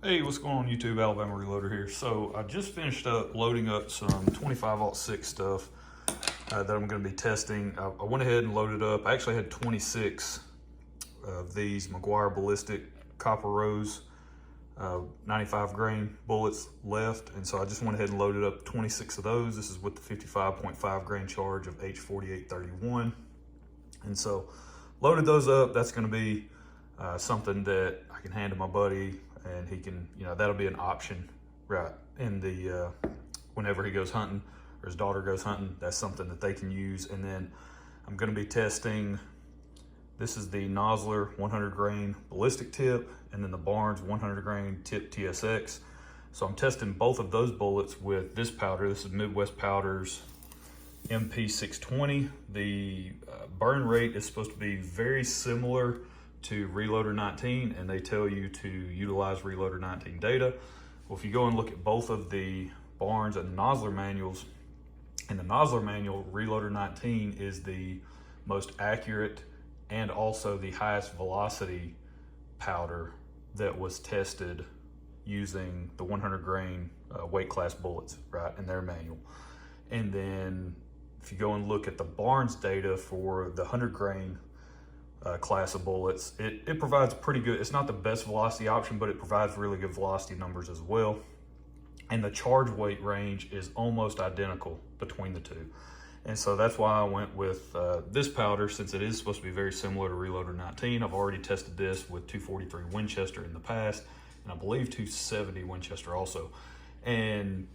Hey, what's going on YouTube? Alabama Reloader here. So I just finished up loading up some 25-06 stuff that I'm going to be testing. I went ahead and loaded up. I actually had 26 of these McGuire Ballistic Copper Rose 95 grain bullets left, and so I just went ahead and loaded up 26 of those. This is with the 55.5 grain charge of H4831, and so loaded those up. That's going to be something that I can hand to my buddy, and he can, that'll be an option, right, in the whenever he goes hunting or his daughter goes hunting. That's something that they can use. And then I'm going to be testing, this is the Nosler 100 grain ballistic tip, and then the Barnes 100 grain tip TSX. So I'm testing both of those bullets with this powder. This is Midwest Powder's MP620. The burn rate is supposed to be very similar to Reloader 19, and they tell you to utilize Reloader 19 data. Well, if you go and look at both of the Barnes and Nosler manuals, in the Nosler manual, Reloader 19 is the most accurate and also the highest velocity powder that was tested using the 100 grain weight class bullets, right, in their manual. And then if you go and look at the Barnes data for the 100 grain class of bullets, it provides pretty good, it's not the best velocity option, but it provides really good velocity numbers as well. And the charge weight range is almost identical between the two. And so that's why I went with this powder, since it is supposed to be very similar to Reloader 19. I've already tested this with 243 Winchester in the past, and I believe 270 Winchester also. And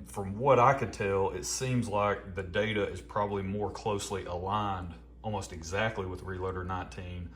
from what I could tell, it seems like the data is probably more closely aligned, almost exactly, with Reloader 19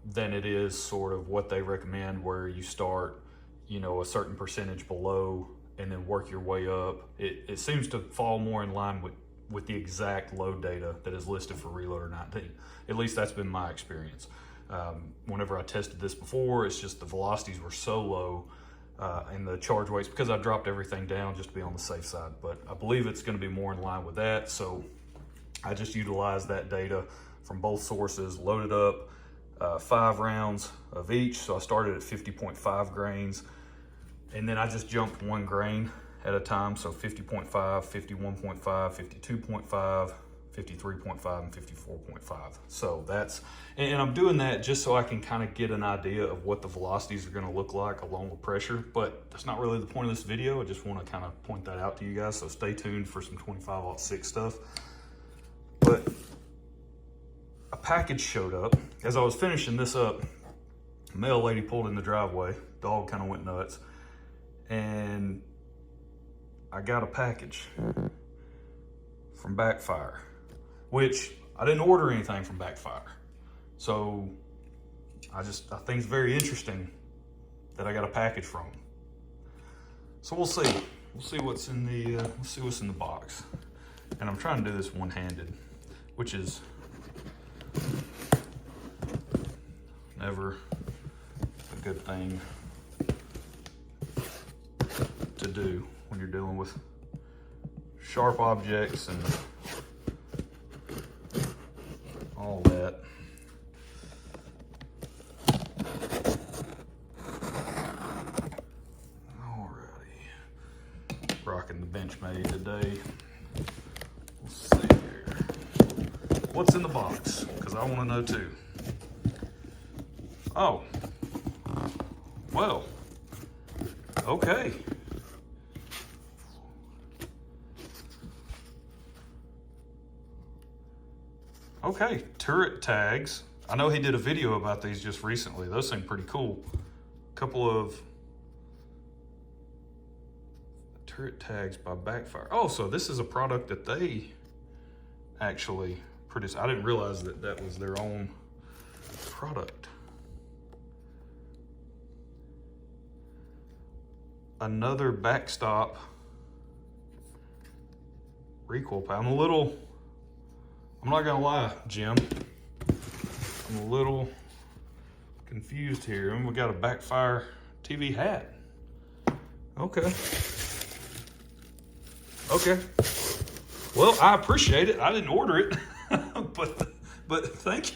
than it is sort of what they recommend, where you start, a certain percentage below and then work your way up. It seems to fall more in line with the exact load data that is listed for Reloader 19. At least that's been my experience. Whenever I tested this before, it's just the velocities were so low and the charge weights, because I dropped everything down just to be on the safe side. But I believe it's going to be more in line with that. So I just utilized that data from both sources, loaded up 5 rounds of each. So I started at 50.5 grains, and then I just jumped 1 grain at a time. So 50.5, 51.5, 52.5, 53.5, and 54.5. So that's, and I'm doing that just so I can kind of get an idea of what the velocities are going to look like along with pressure. But that's not really the point of this video. I just want to kind of point that out to you guys. So stay tuned for some 25-06 stuff. But a package showed up. As I was finishing this up, a mail lady pulled in the driveway. Dog kind of went nuts. And I got a package from Backfire, which I didn't order anything from Backfire. So I think it's very interesting that I got a package from them. So we'll see. We'll see what's in the box. And I'm trying to do this one-handed, which is never a good thing to do when you're dealing with sharp objects and all that. Alrighty, rocking the Benchmade today. Let's see here. What's in the box? Because I want to know too. Oh, well, okay. Okay, turret tags. I know he did a video about these just recently. Those seem pretty cool. A couple of turret tags by Backfire. Oh, so this is a product that they actually produce. I didn't realize that that was their own product. Another Backstop recoil pad. I'm not gonna lie, Jim, I'm a little confused here. And we got a Backfire TV hat. Okay. Well, I appreciate it. I didn't order it, but thank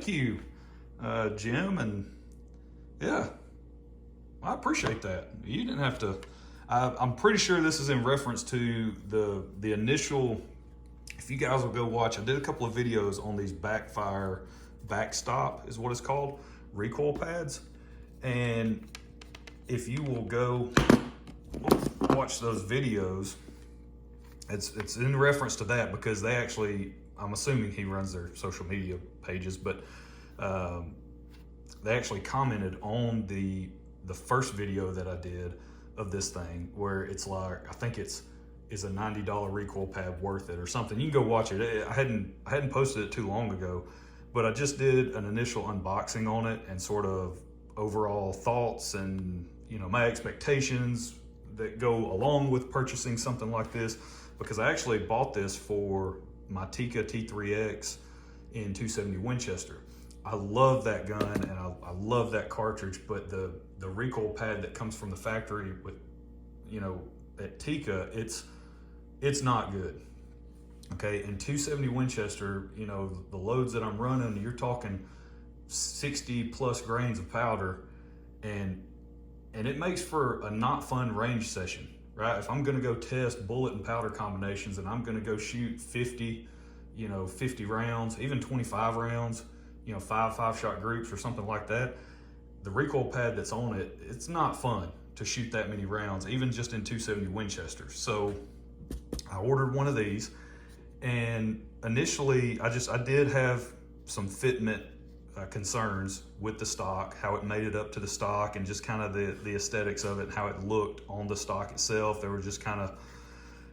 you, Jim, and yeah, I appreciate that. You didn't have to. I'm pretty sure this is in reference to the initial. If you guys will go watch, I did a couple of videos on these Backfire Backstop is what it's called, recoil pads. And if you will go watch those videos, it's in reference to that, because they actually, I'm assuming he runs their social media pages, but they actually commented on the first video that I did of this thing, where it's like, I think is a $90 recoil pad worth it or something. You can go watch it. I hadn't posted it too long ago, but I just did an initial unboxing on it and sort of overall thoughts and, you know, my expectations that go along with purchasing something like this, because I actually bought this for my Tika T3X in 270 Winchester. I love that gun and I love that cartridge, but the recoil pad that comes from the factory with, you know, at Tika, it's not good. Okay, in 270 Winchester, you know, the loads that I'm running, you're talking 60 plus grains of powder, and it makes for a not fun range session, right? If I'm gonna go test bullet and powder combinations and I'm gonna go shoot 50 rounds, even 25 rounds, you know, five shot groups or something like that, the recoil pad that's on it, it's not fun to shoot that many rounds, even just in 270 Winchester. So I ordered one of these, and initially I did have some fitment concerns with the stock, how it made it up to the stock, and just kind of the aesthetics of it, how it looked on the stock itself. There were just kind of,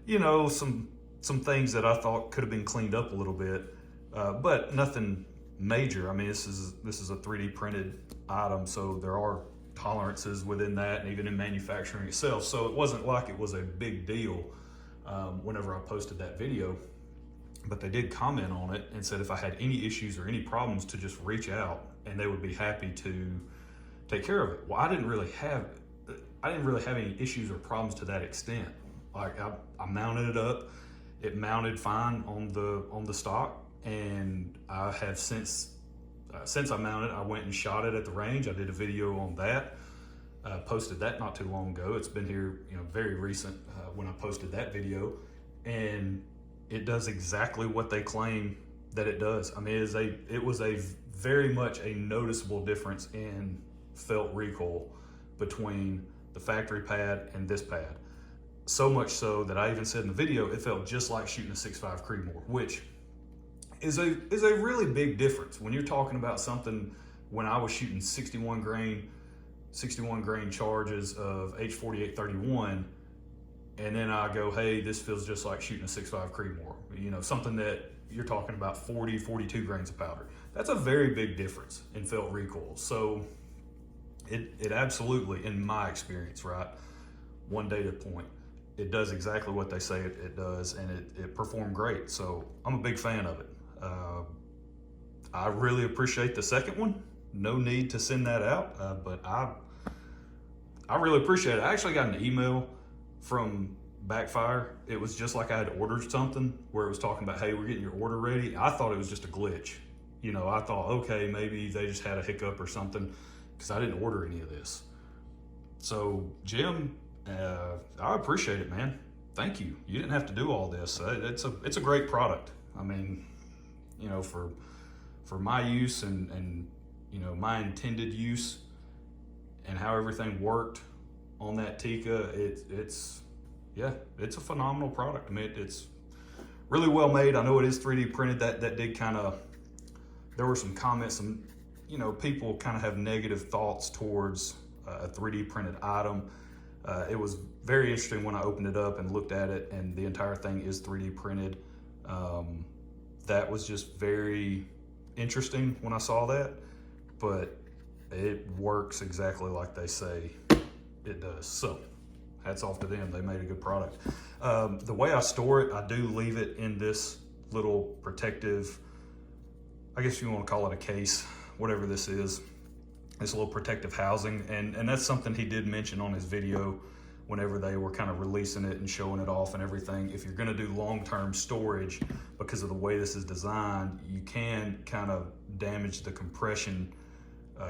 you know, some things that I thought could have been cleaned up a little bit, but nothing major. I mean, this is a 3D printed item, so there are tolerances within that, and even in manufacturing itself. So it wasn't like it was a big deal whenever I posted that video. But they did comment on it and said if I had any issues or any problems to just reach out and they would be happy to take care of it. Well, I didn't really have any issues or problems to that extent. Like I mounted it up, it mounted fine on the stock, and I have since I mounted, I went and shot it at the range. I did a video on that, posted that not too long ago. It's been here, you know, very recent when I posted that video, and it does exactly what they claim that it does. I mean, it was a very much a noticeable difference in felt recoil between the factory pad and this pad. So much so that I even said in the video, it felt just like shooting a 6.5 Creedmoor, which is a really big difference when you're talking about something. When I was shooting 61 grain charges of H4831, and then I go, hey, this feels just like shooting a 6.5 Creedmoor, you know, something that you're talking about 42 grains of powder. That's a very big difference in felt recoil. So it absolutely, in my experience, right, one data point, it does exactly what they say it does, and it performed great. So I'm a big fan of it. I really appreciate the second one. No need to send that out, but I really appreciate it. I actually got an email from Backfire. It was just like I had ordered something where it was talking about, hey, we're getting your order ready. I thought it was just a glitch. You know, I thought, okay, maybe they just had a hiccup or something, because I didn't order any of this. So Jim, I appreciate it, man. Thank you. You didn't have to do all this. It's a great product. I mean, you know, for my use and you know, my intended use and how everything worked on that Tika, it's a phenomenal product. I mean, it's really well made. I know it is 3D printed. That did kind of, there were some comments, some, you know, people kind of have negative thoughts towards a 3D printed item. It was very interesting when I opened it up and looked at it, and the entire thing is 3D printed. That was just very interesting when I saw that, but it works exactly like they say it does. So hats off to them. They made a good product. The way I store it, I do leave it in this little protective, I guess you want to call it a case, whatever this is, this little protective housing. And that's something he did mention on his video whenever they were kind of releasing it and showing it off and everything. If you're going to do long-term storage, because of the way this is designed, you can kind of damage the compression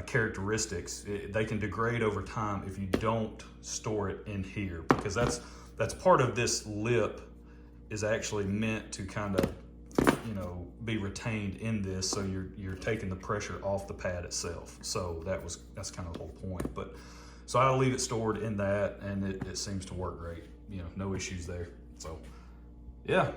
characteristics. They can degrade over time if you don't store it in here, because that's part of this lip is actually meant to kind of, you know, be retained in this, so you're taking the pressure off the pad itself. So that's kind of the whole point. But so I leave it stored in that, and it seems to work great. You know, no issues there. So yeah.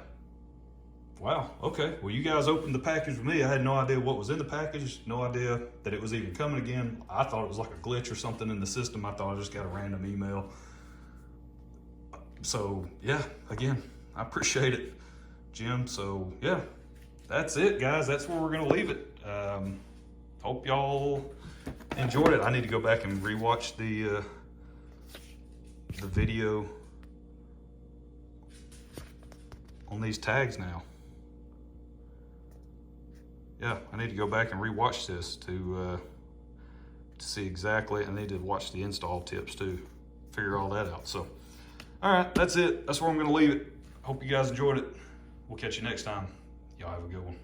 Wow, okay. Well, you guys opened the package with me. I had no idea what was in the package, no idea that it was even coming again. I thought it was like a glitch or something in the system. I thought I just got a random email. So yeah, again, I appreciate it, Jim. So yeah, that's it, guys. That's where we're gonna leave it. Hope y'all enjoyed it. I need to go back and rewatch the video on these tags now. Yeah, I need to go back and rewatch this to see exactly. I need to watch the install tips too, figure all that out. So, all right, that's it. That's where I'm gonna leave it. Hope you guys enjoyed it. We'll catch you next time. Y'all have a good one.